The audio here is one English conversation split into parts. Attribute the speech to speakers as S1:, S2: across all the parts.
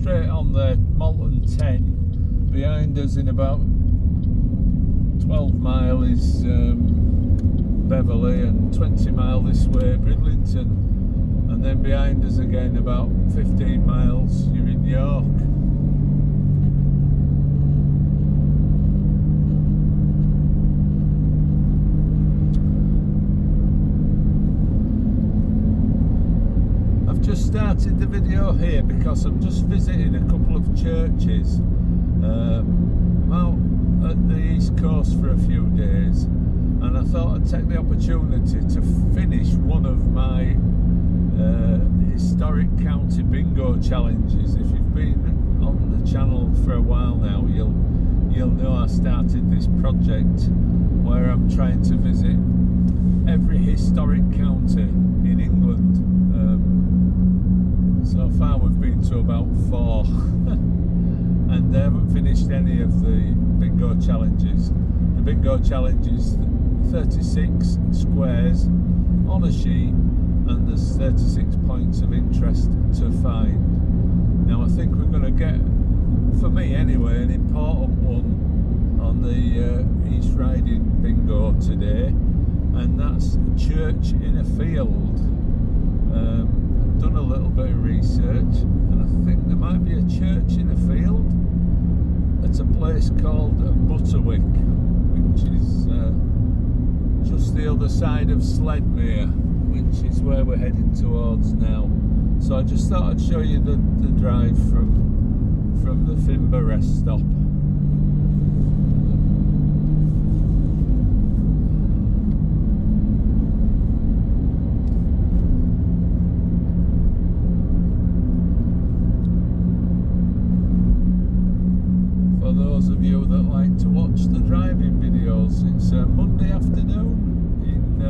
S1: straight on there, Malton 10. Behind us in about 12 mile is Beverley, and 20 mile this way, Bridlington. And then behind us again about 15 miles, you're in York. I've just started the video here because I'm just visiting a couple of churches. I'm out at the East Coast for a few days, and I thought I'd take the opportunity to finish one of my historic county bingo challenges. If you've been on the channel for a while now, you'll know I started this project where I'm trying to visit every historic county in England. So far we've been to about 4 and they haven't finished any of the bingo challenges. The bingo challenge is 36 squares on a sheet, and there's 36 points of interest to find. Now I think we're going to get, for me anyway, an important one on the East Riding bingo today, and that's church in a field. I've done a little bit of research, and I think there might be a church in a field at a place called Butterwick, which is just the other side of Sledmere, which is where we're heading towards now. So I just thought I'd show you the drive from the Fimber rest stop. For those of you that like to watch the driving videos, it's a Monday afternoon in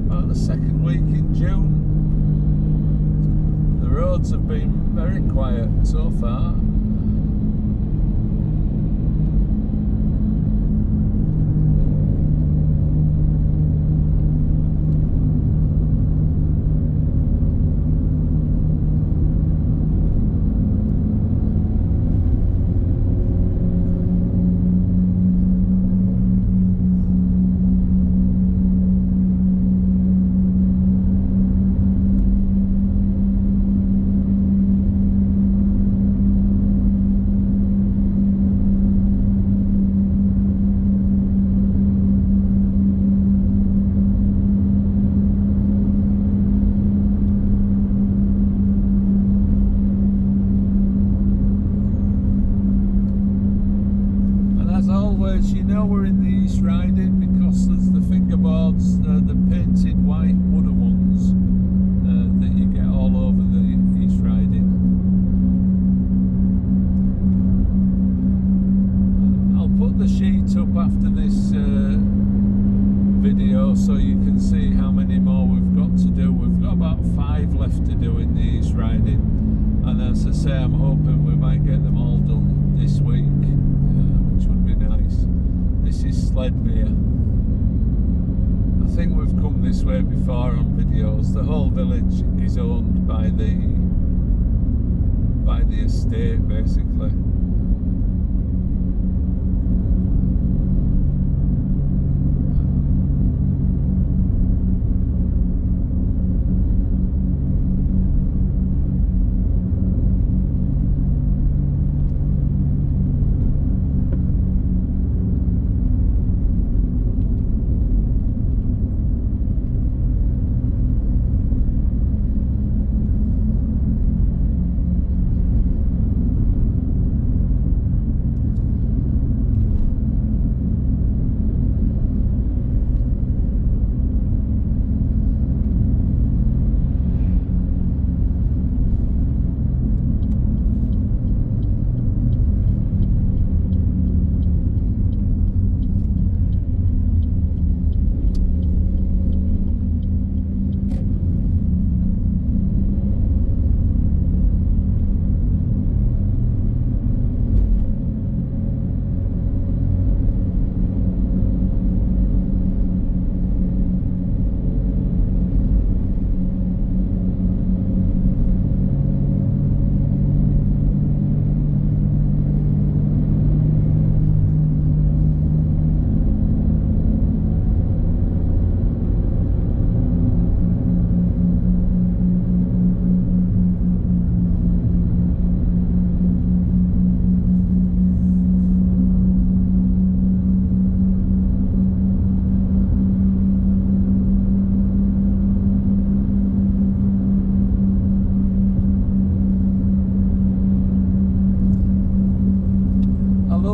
S1: about the second week in June. The roads have been very quiet so far. You know we're in the East Riding because there's the fingerboards, the painted white wooden ones that you get all over the East Riding. I'll put the sheet up after this video so you can see how many more we've got to do. We've got about 5 left to do in the East Riding, and as I say, I'm hoping we might get them all done this week, which would be nice. This is Sledmere. I think we've come this way before on videos. The whole village is owned by the estate, basically.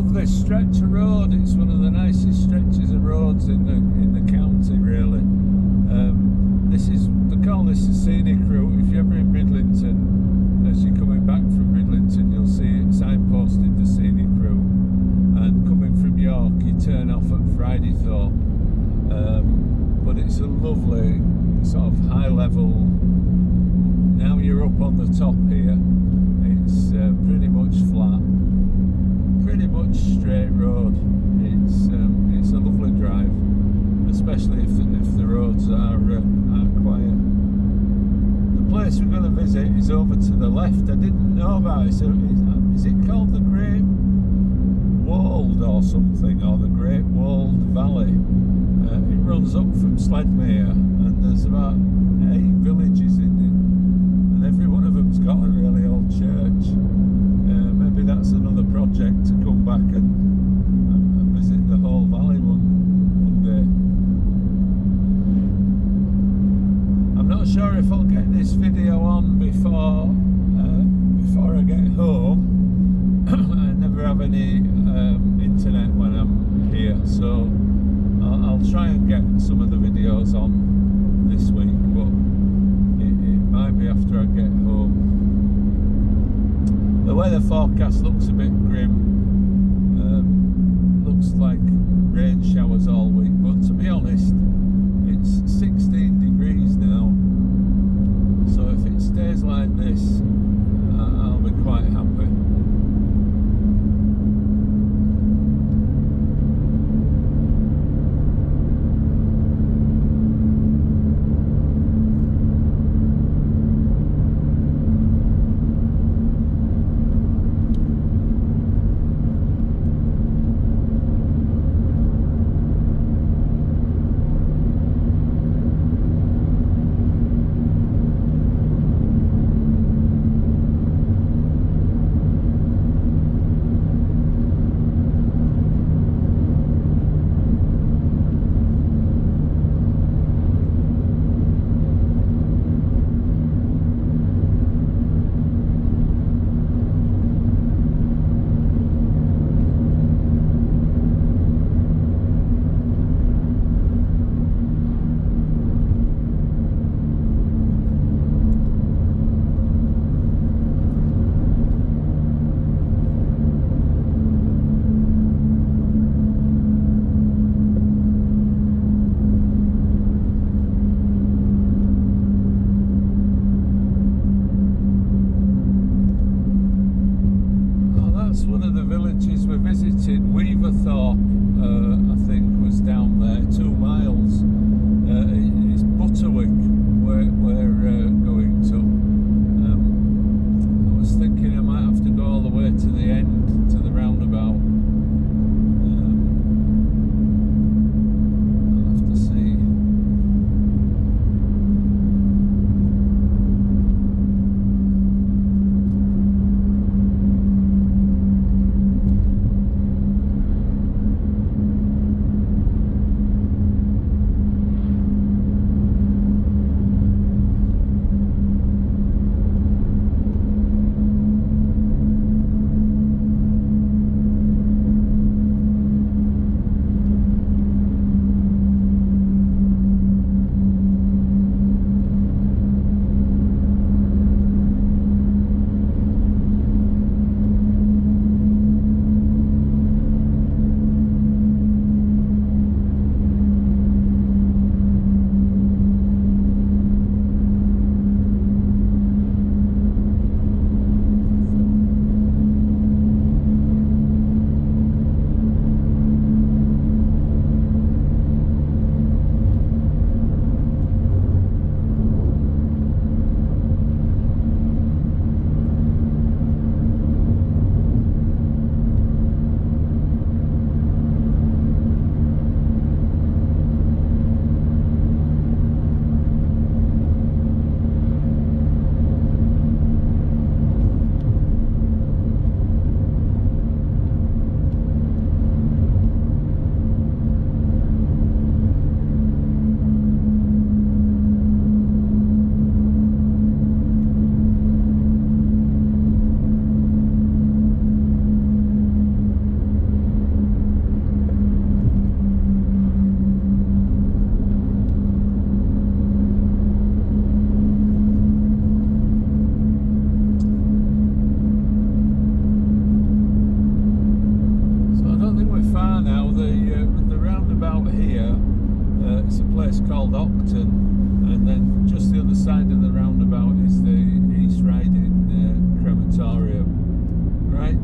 S1: love this stretch of road. It's one of the nicest stretches of roads in the county, really. They call this the scenic route. If you're ever in Bridlington, as you're coming back from Bridlington, you'll see it signposted the scenic route. And coming from York, you turn off at Fridaythorpe. But it's a lovely sort of high level. Now you're up on the top here. It's pretty much flat, pretty much straight road. It's a lovely drive, especially if the roads are quiet. The place we're going to visit is over to the left. I didn't know about it. So is it called the Great Wold or something, or the Great Wold Valley? It runs up from Sledmere, and there's about 8 villages in it, and every one of them's got a really old church. Maybe that's another project to come back and visit the whole valley one day. I'm not sure if I'll get this video on before I get home. I never have any internet when I'm here, so I'll try and get some of the videos on this week, but it might be after I get home. The weather forecast looks a bit grim. Looks like rain showers all week, but to be honest, it's 16 degrees now, so if it stays like this, I'll be quite happy. One of the villages we visited, Weaverthorpe, I think, was down there, 2 miles. It's Butterwick we're going to. I was thinking I might have to go all the way to the end, to the roundabout. I'll have to see.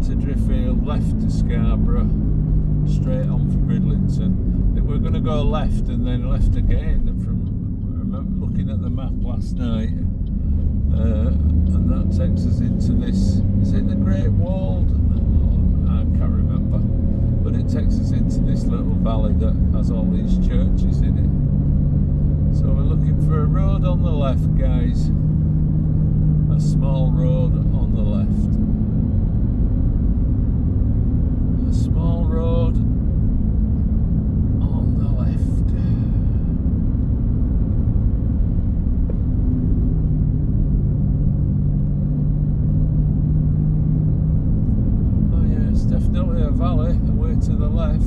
S1: to Driffield, left to Scarborough, straight on for Bridlington. That we're going to go left and then left again from, I remember looking at the map last night, and that takes us into this, is it the Great Wold? Oh, I can't remember, but it takes us into this little valley that has all these churches in it. So we're looking for a road on the left, guys, a small road on the left. A small road on the left. Oh yeah, it's definitely a valley away to the left.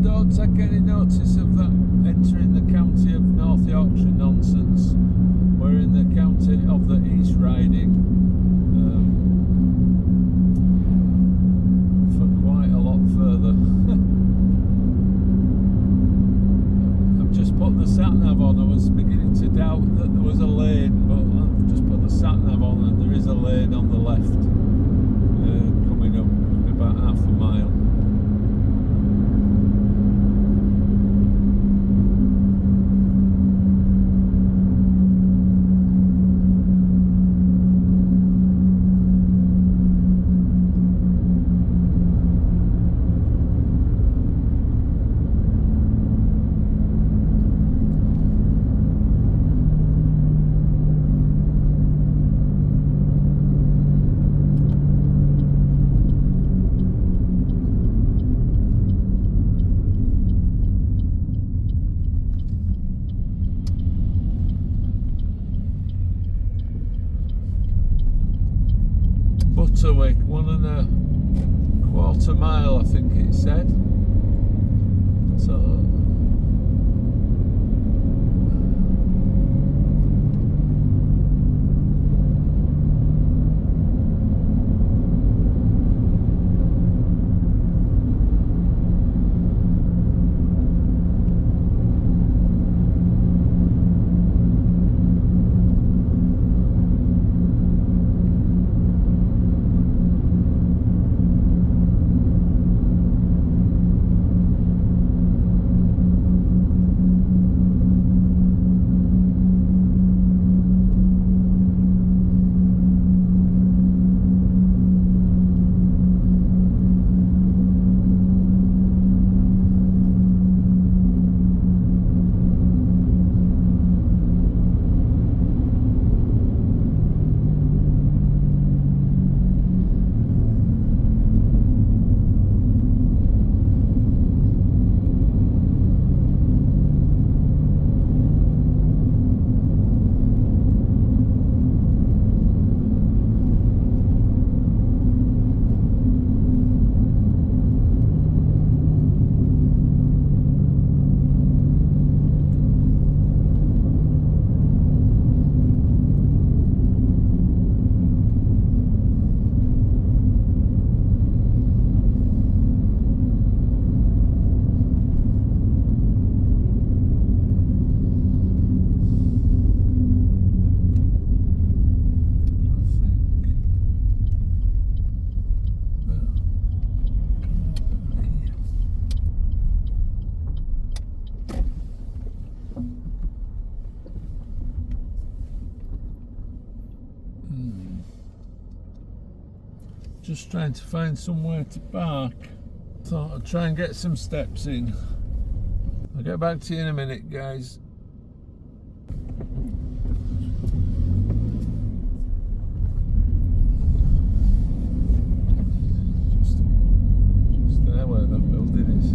S1: Don't take any notice of that entering the county of North Yorkshire nonsense. We're in the county of the East Riding for quite a lot further. I've just put the sat-nav on. I was beginning to doubt that there was a lane, but I've just put the sat-nav on and there is a lane on the left coming up in about half a mile. Butterwick, 1.25 mile, I think it said. So Just trying to find somewhere to park. Thought I'd try and get some steps in. I'll get back to you in a minute, guys. Just there where that building is.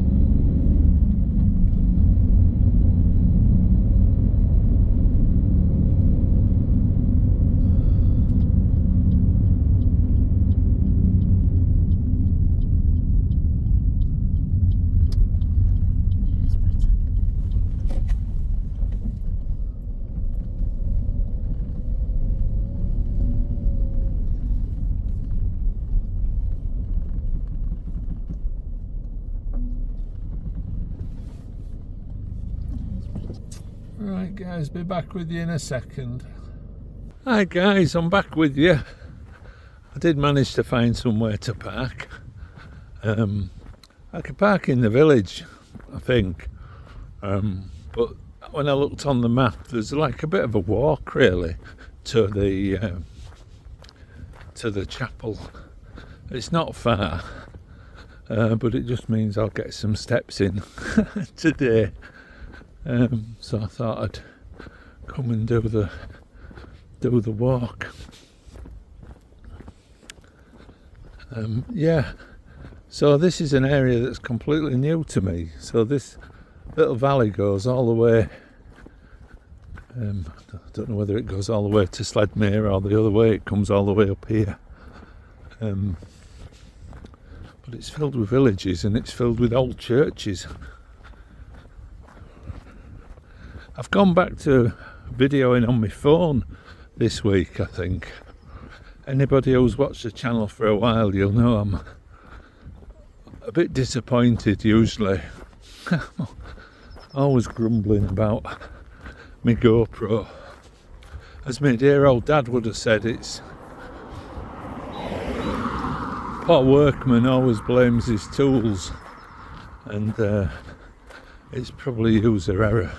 S1: Right guys, be back with you in a second. Hi guys, I'm back with you. I did manage to find somewhere to park. I could park in the village, I think. But when I looked on the map, there's like a bit of a walk really to the chapel. It's not far, but it just means I'll get some steps in today. So I thought I'd come and do the walk. Yeah, so this is an area that's completely new to me. So this little valley goes all the way, I don't know whether it goes all the way to Sledmere or the other way, it comes all the way up here. But it's filled with villages and it's filled with old churches. I've gone back to videoing on my phone this week, I think. Anybody who's watched the channel for a while, you'll know I'm a bit disappointed usually. Always grumbling about my GoPro. As my dear old dad would have said, it's poor workman always blames his tools, and it's probably user error.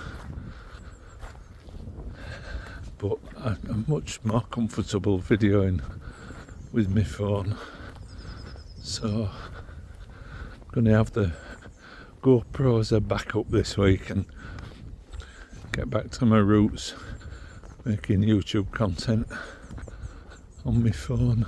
S1: But I'm much more comfortable videoing with my phone, so I'm going to have the GoPro as a backup this week and get back to my roots, making YouTube content on my phone.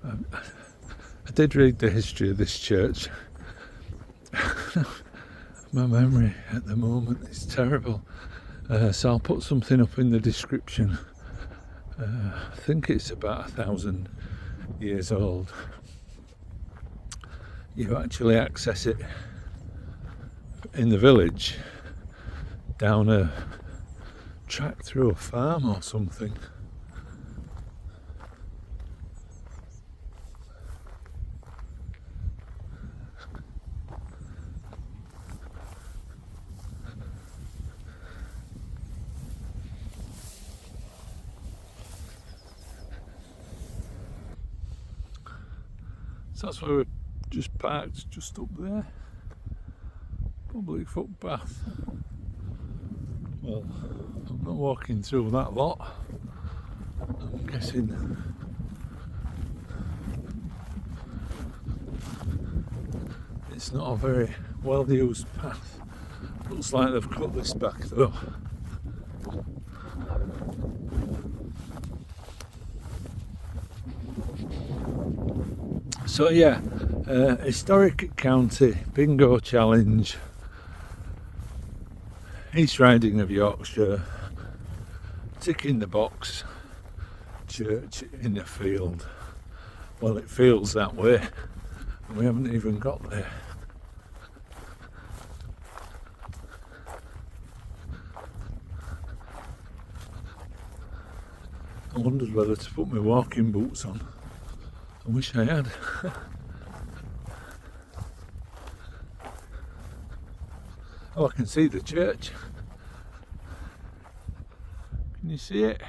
S1: I did read the history of this church. My memory at the moment is terrible, so I'll put something up in the description. I think it's about 1,000 years old. You actually access it in the village down a track through a farm or something. So that's where we're just parked, just up there. Public footpath. Well, I'm not walking through that lot. I'm guessing it's not a very well used path. Looks like they've cut this back though. So yeah, historic county, bingo challenge, East Riding of Yorkshire, ticking the box, church in a field. Well, it feels that way, and we haven't even got there. I wondered whether to put my walking boots on. I wish I had. Oh, I can see the church. Can you see it?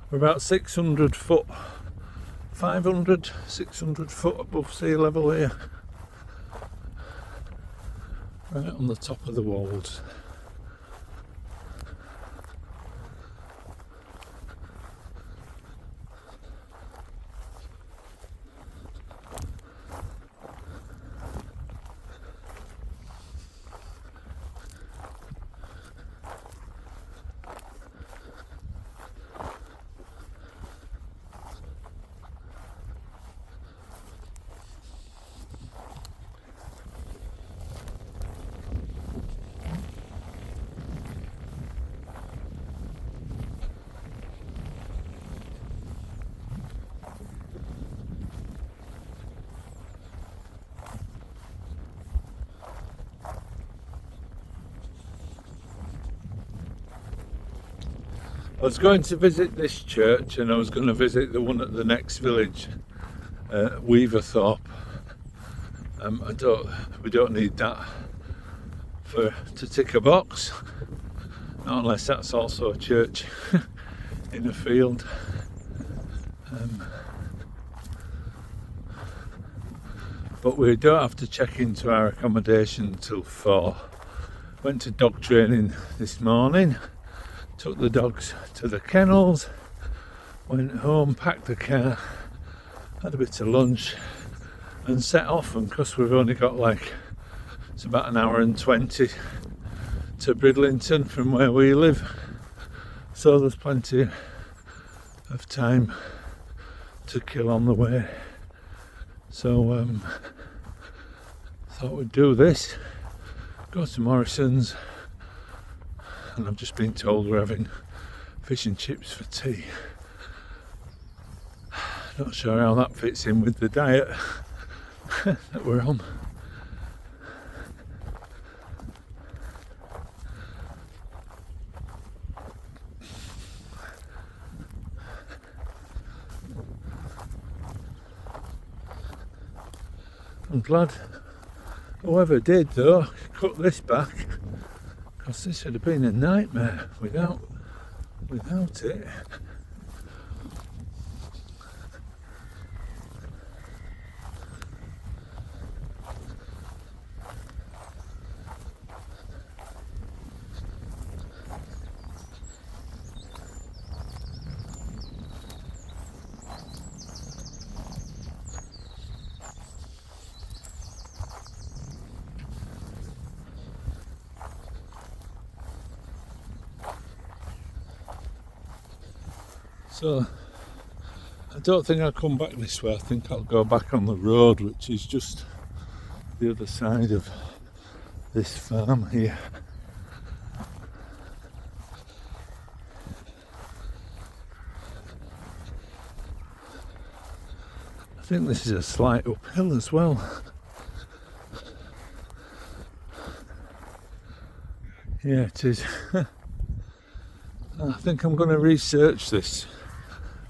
S1: We're about 600 foot, 500, 600 foot above sea level here. Right on the top of the Wolds. I was going to visit this church and I was going to visit the one at the next village, Weaverthorpe. We don't need that to tick a box, not unless that's also a church in a field. But we don't have to check into our accommodation until 4. Went to dog training this morning. Took the dogs to the kennels, went home, packed the car, had a bit of lunch and set off. And because we've only got it's about an hour and 20 to Bridlington from where we live, so there's plenty of time to kill on the way. So thought we'd do this, go to Morrison's, and I've just been told we're having fish and chips for tea. Not sure how that fits in with the diet that we're on. I'm glad whoever did though cut this back, because this would have been a nightmare without it. So I don't think I'll come back this way. I think I'll go back on the road, which is just the other side of this farm here. I think this is a slight uphill as well. Yeah, it is. I think I'm going to research this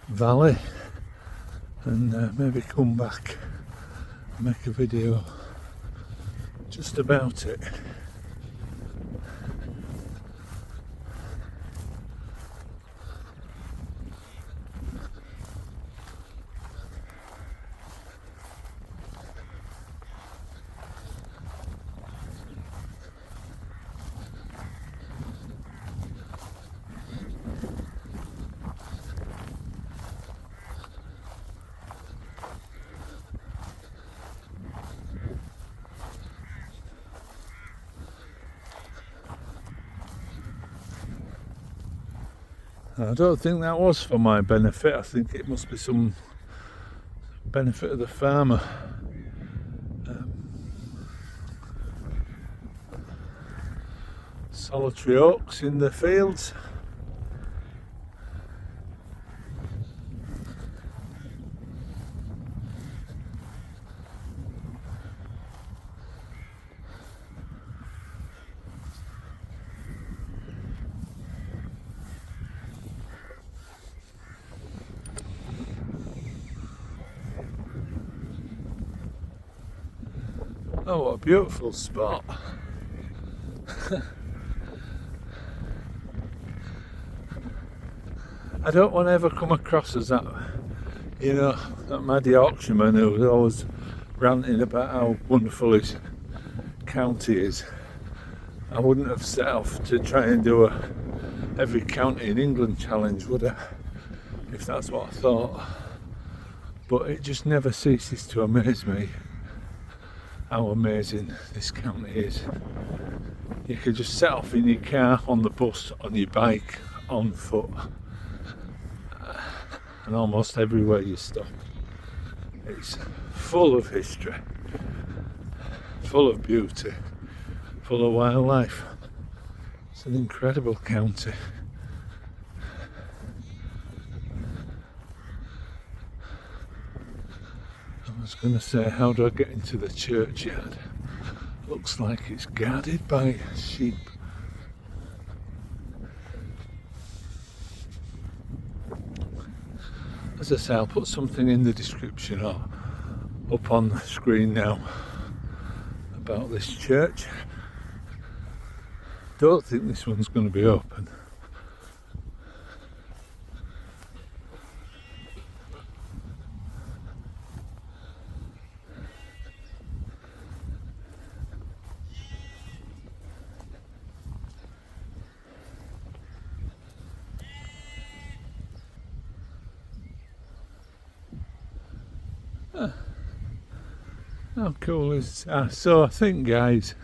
S1: valley and maybe come back and make a video just about it. I don't think that was for my benefit. I think it must be some benefit of the farmer. Solitary oaks in the fields. Oh, what a beautiful spot. I don't want to ever come across as that, you know, that mad Yorkshireman who's always ranting about how wonderful his county is. I wouldn't have set off to try and do a every county in England challenge, would I? If that's what I thought. But it just never ceases to amaze me how amazing this county is. You could just set off in your car, on the bus, on your bike, on foot, and almost everywhere you stop. It's full of history, full of beauty, full of wildlife. It's an incredible county. I was going to say, how do I get into the churchyard? Looks like it's guarded by sheep. As I say, I'll put something in the description or up on the screen now about this church. Don't think this one's going to be open. How cool is so I think, guys,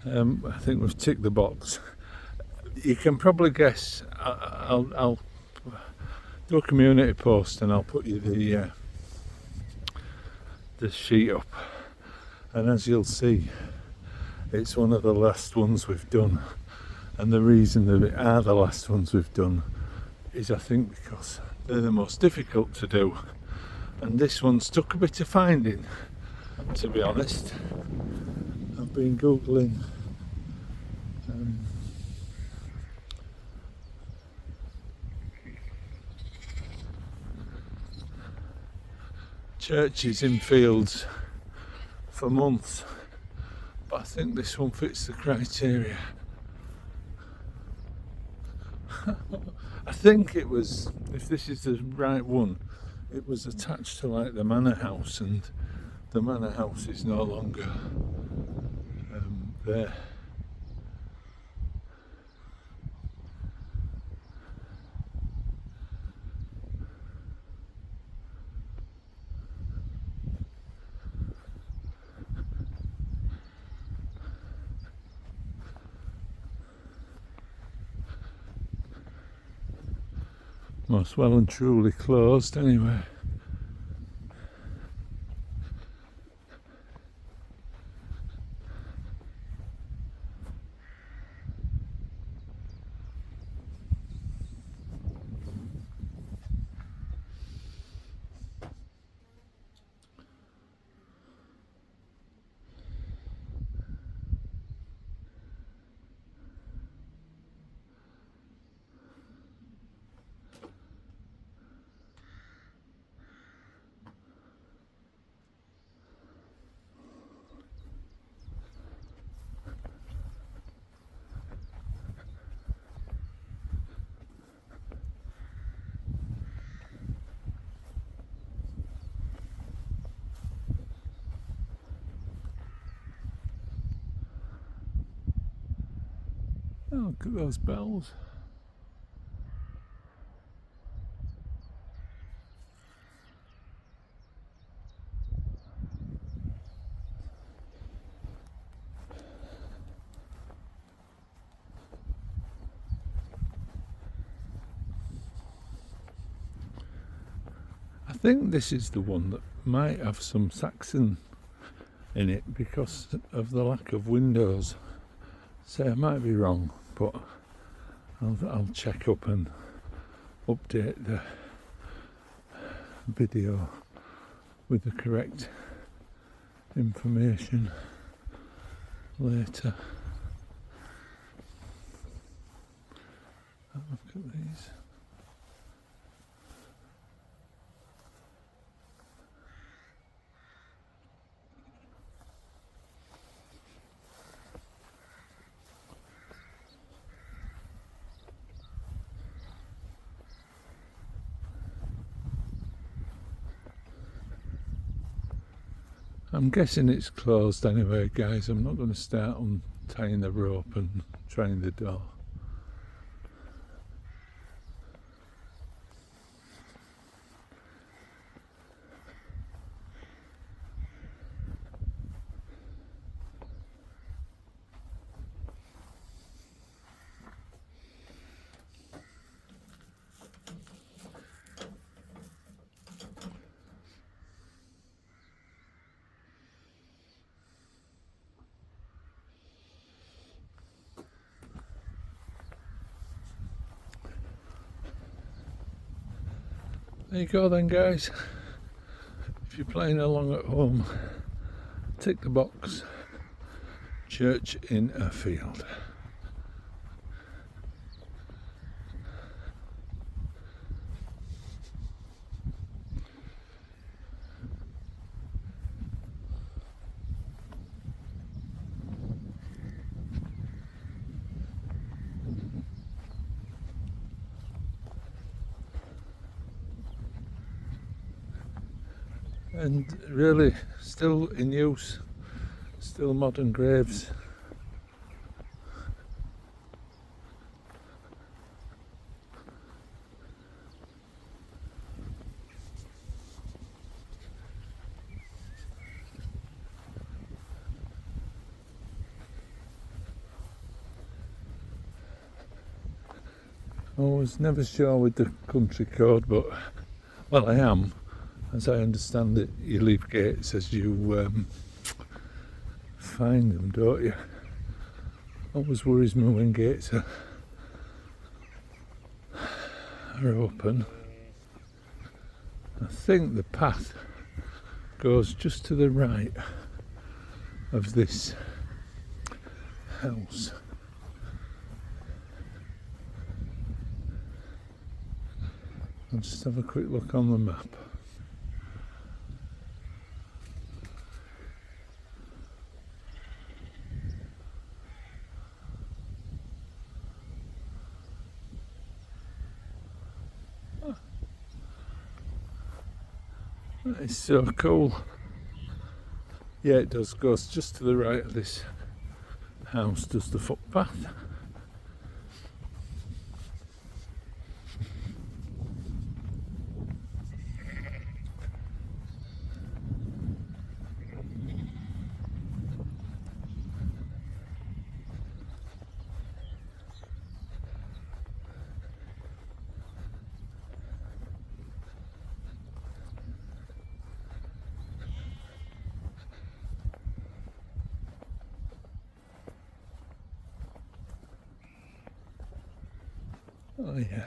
S1: I think we've ticked the box. You can probably guess. I'll do a community post and I'll put you the sheet up, and as you'll see, it's one of the last ones we've done, and the reason that it are the last ones we've done is I think because they're the most difficult to do, and this one's took a bit of finding, to be honest. I've been googling churches in fields for months, but I think this one fits the criteria. I think it was, if this is the right one, it was attached to like the manor house, and the manor house is no longer there. Most well and truly closed anyway. Oh, look at those bells. I think this is the one that might have some Saxon in it because of the lack of windows. So I might be wrong, but I'll check up and update the video with the correct information later. Oh, look at these. I'm guessing it's closed anyway, guys. I'm not going to start untying the rope and trying the door. There you go then, guys. If you're playing along at home, tick the box, church in a field. And really still in use, still modern graves. I was never sure with the country code, but well, I am. As I understand it, you leave gates as you find them, don't you? Always worries me when gates are open. I think the path goes just to the right of this house. I'll just have a quick look on the map. That is so cool. Yeah, it does, goes just to the right of this house, does the footpath. Oh yeah.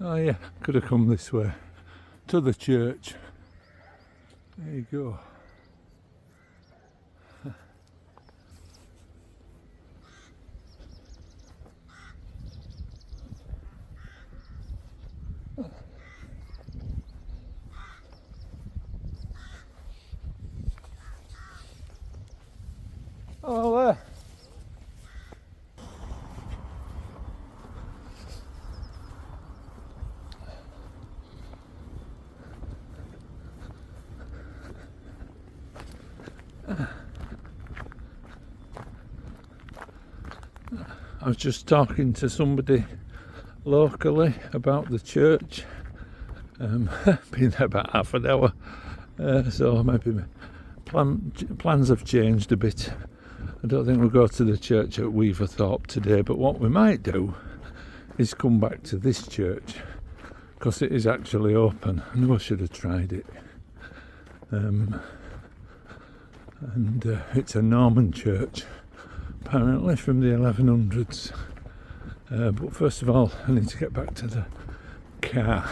S1: Oh yeah, could have come this way to the church. There you go. Oh, there. I was just talking to somebody locally about the church. Been there about half an hour, so maybe plans have changed a bit. I don't think we'll go to the church at Weaverthorpe today, but what we might do is come back to this church because it is actually open. I know I should have tried it. And it's a Norman church, apparently from the 1100s. But first of all, I need to get back to the car.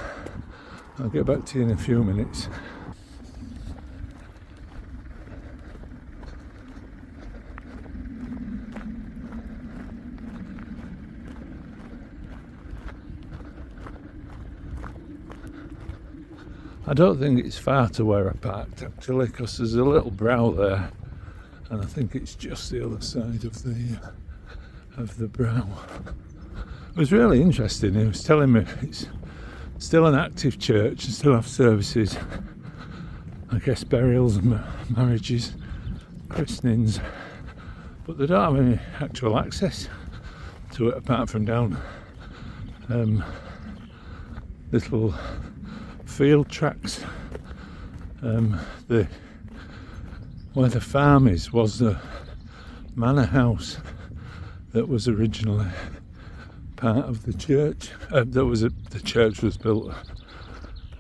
S1: I'll get back to you in a few minutes. I don't think it's far to where I parked actually, because there's a little brow there, and I think it's just the other side of the brow. It was really interesting. He was telling me it's still an active church and still have services, I guess burials and marriages, christenings, but they don't have any actual access to it apart from down little field tracks. Where the farm was the manor house that was originally part of the church. The church was built,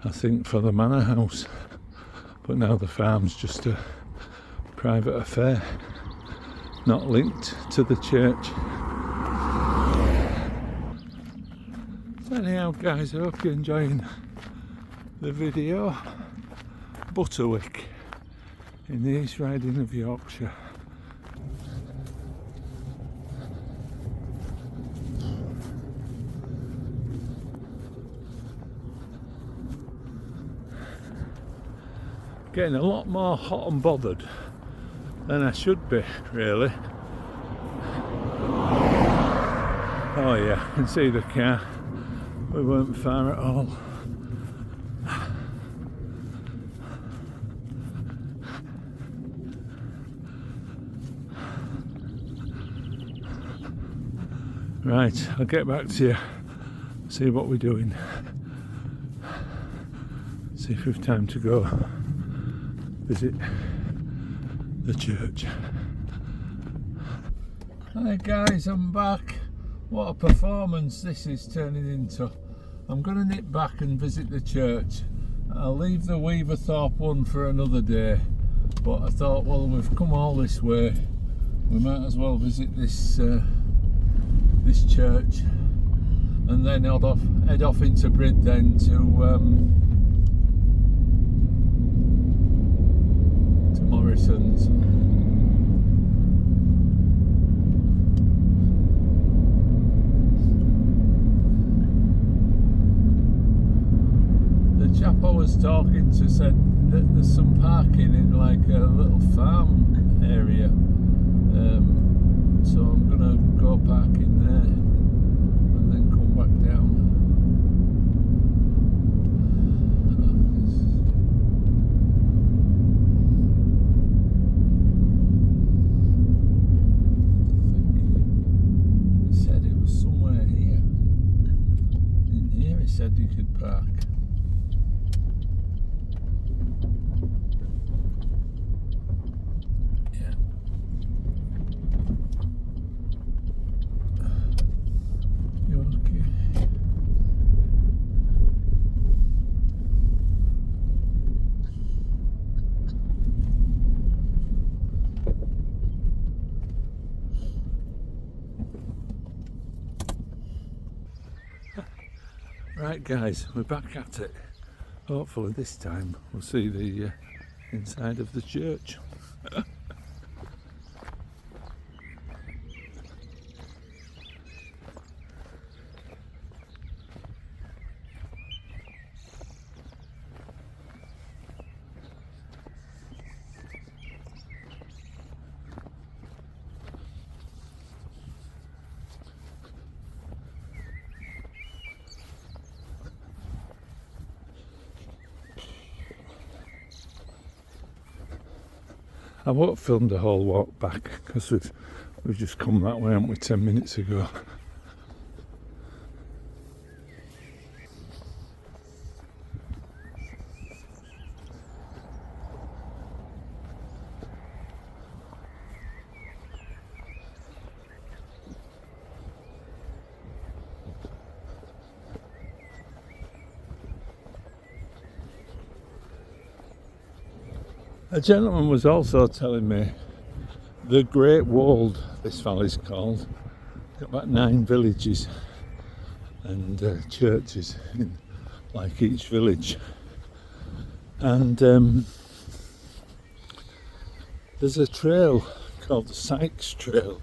S1: I think, for the manor house, but now the farm's just a private affair, not linked to the church. So anyhow guys, I hope you're enjoying the video. Butterwick in the East Riding of Yorkshire. Getting a lot more hot and bothered than I should be, really. Oh yeah, I can see the car. We weren't far at all. Right, I'll get back to you, see what we're doing, see if we've time to go visit the church. Hi guys, I'm back. What a performance this is turning into. I'm going to nip back and visit the church. I'll leave the Weaverthorpe one for another day, but I thought, well, we've come all this way, we might as well visit this church, and then head off into Brid then to Morrison's. The chap I was talking to said that there's some parking in like a little farm area, so I'm gonna go park in there and then come back down. He said it was somewhere here. In here he said you could park. Right guys, we're back at it. Hopefully this time we'll see the inside of the church. I won't film the whole walk back because we've just come that way, haven't we, 10 minutes ago. A gentleman was also telling me the Great Wold, this valley's called, got about 9 villages and churches in like each village, and there's a trail called the Sykes Trail.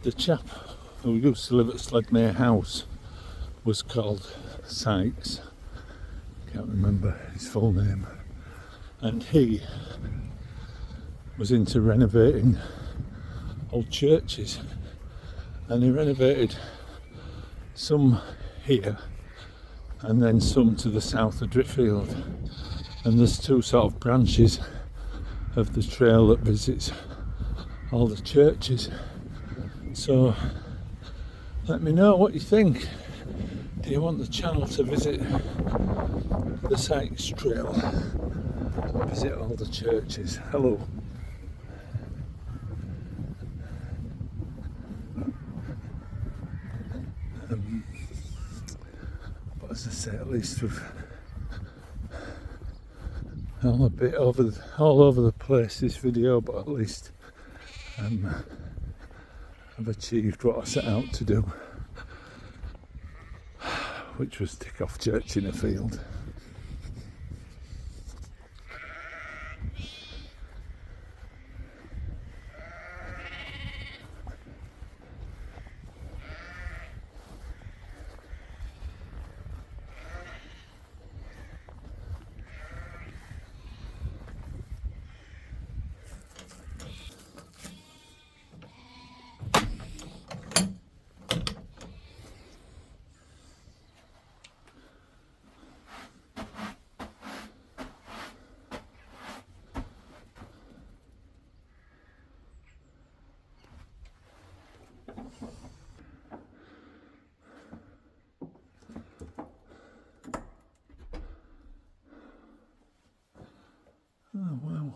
S1: The chap who used to live at Sledmere House was called Sykes. can't remember his full name, and he was into renovating old churches, and he renovated some here and then some to the south of Driffield, and there's two sort of branches of the trail that visits all the churches. So let me know what you think. Do you want the channel to visit the Sykes Trail, visit all the churches? Hello. But as I say, at least we've all a bit all over the place this video, but at least I've achieved what I set out to do, which was tick off church in a field. Oh wow.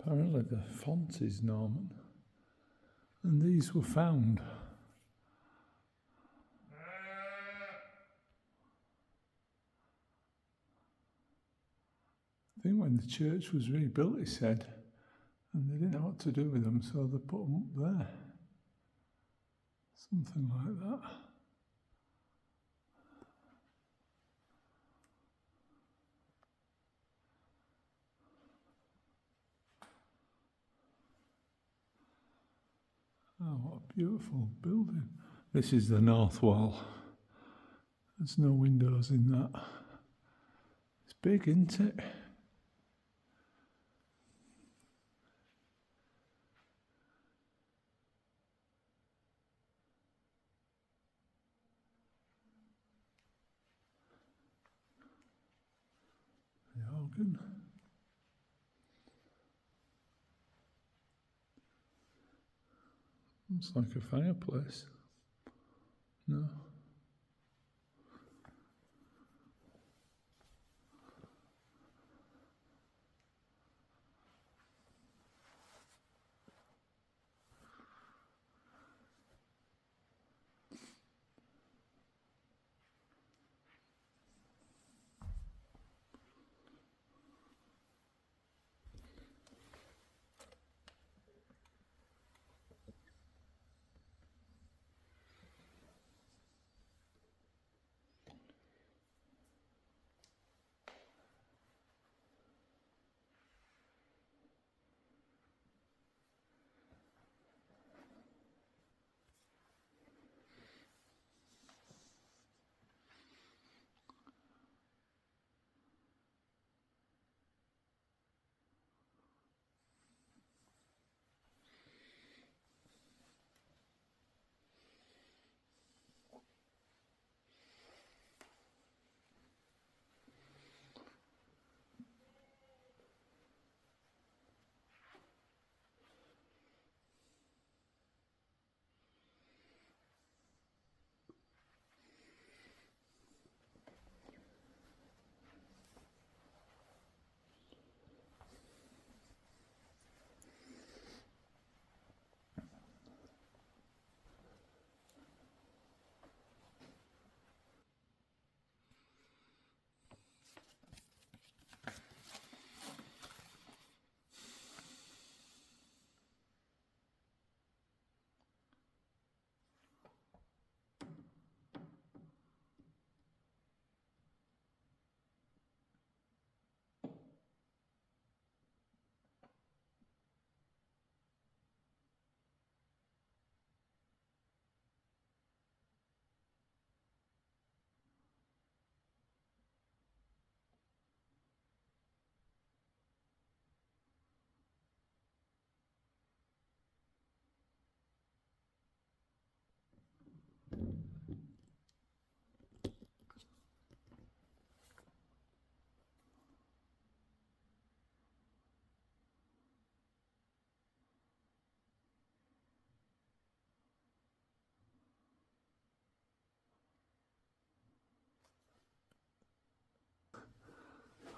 S1: Apparently the font is Norman, and these were found. I think when the church was rebuilt, he said, and they didn't know what to do with them, so they put them up there. Something like that. Oh, what a beautiful building. This is the north wall. There's no windows in that. It's big, isn't it? The organ. Looks like a fireplace. No.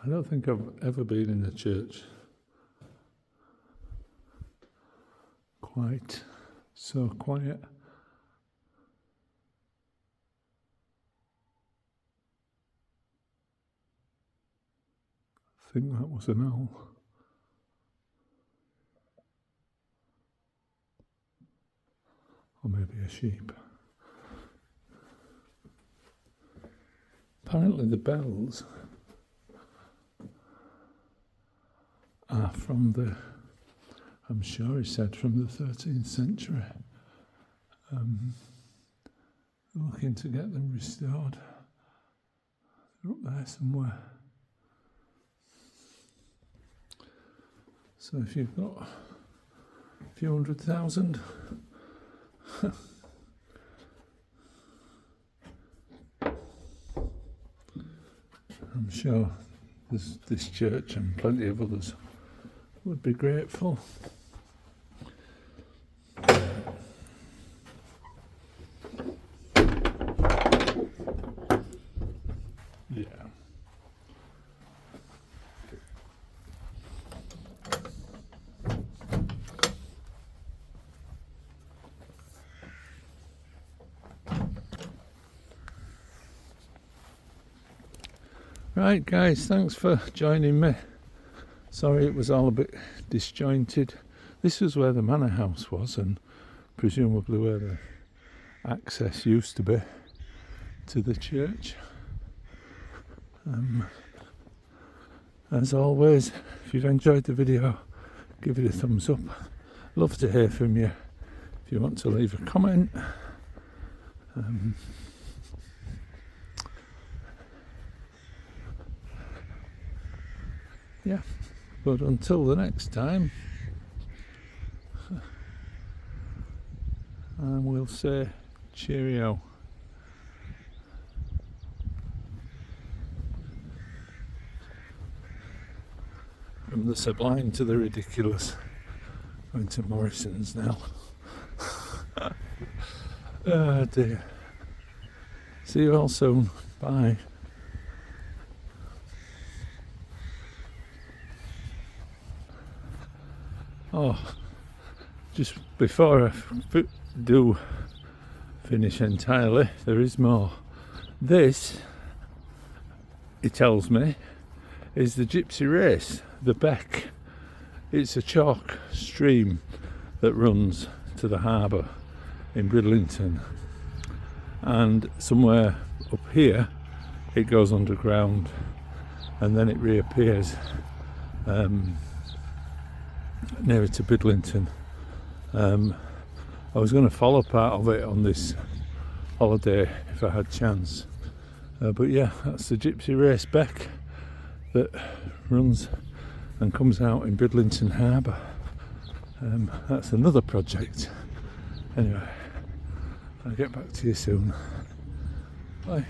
S1: I don't think I've ever been in a church quite so quiet. I think that was an owl. Or maybe a sheep. Apparently the bells are from the, I'm sure he said, from the 13th century. Looking to get them restored. They're up there somewhere. So if you've got a few 100,000, I'm sure this church and plenty of others would be grateful. Yeah. Right guys, thanks for joining me. Sorry it was all a bit disjointed. This was where the manor house was, and presumably where the access used to be to the church. As always, if you've enjoyed the video, give it a thumbs up. Love to hear from you. If you want to leave a comment, yeah, but until the next time, we'll say cheerio. From the sublime to the ridiculous. Going to Morrison's now. Oh dear. See you all soon. Bye. Oh, just before I do finish entirely, there is more. This, it tells me, is the Gypsy Race, the Beck. It's a chalk stream that runs to the harbour in Bridlington, and somewhere up here it goes underground and then it reappears nearer to Bridlington. I was going to follow part of it on this holiday if I had chance, but yeah, that's the Gypsy Race Beck that runs and comes out in Bridlington Harbour. That's another project. Anyway, I'll get back to you soon. Bye.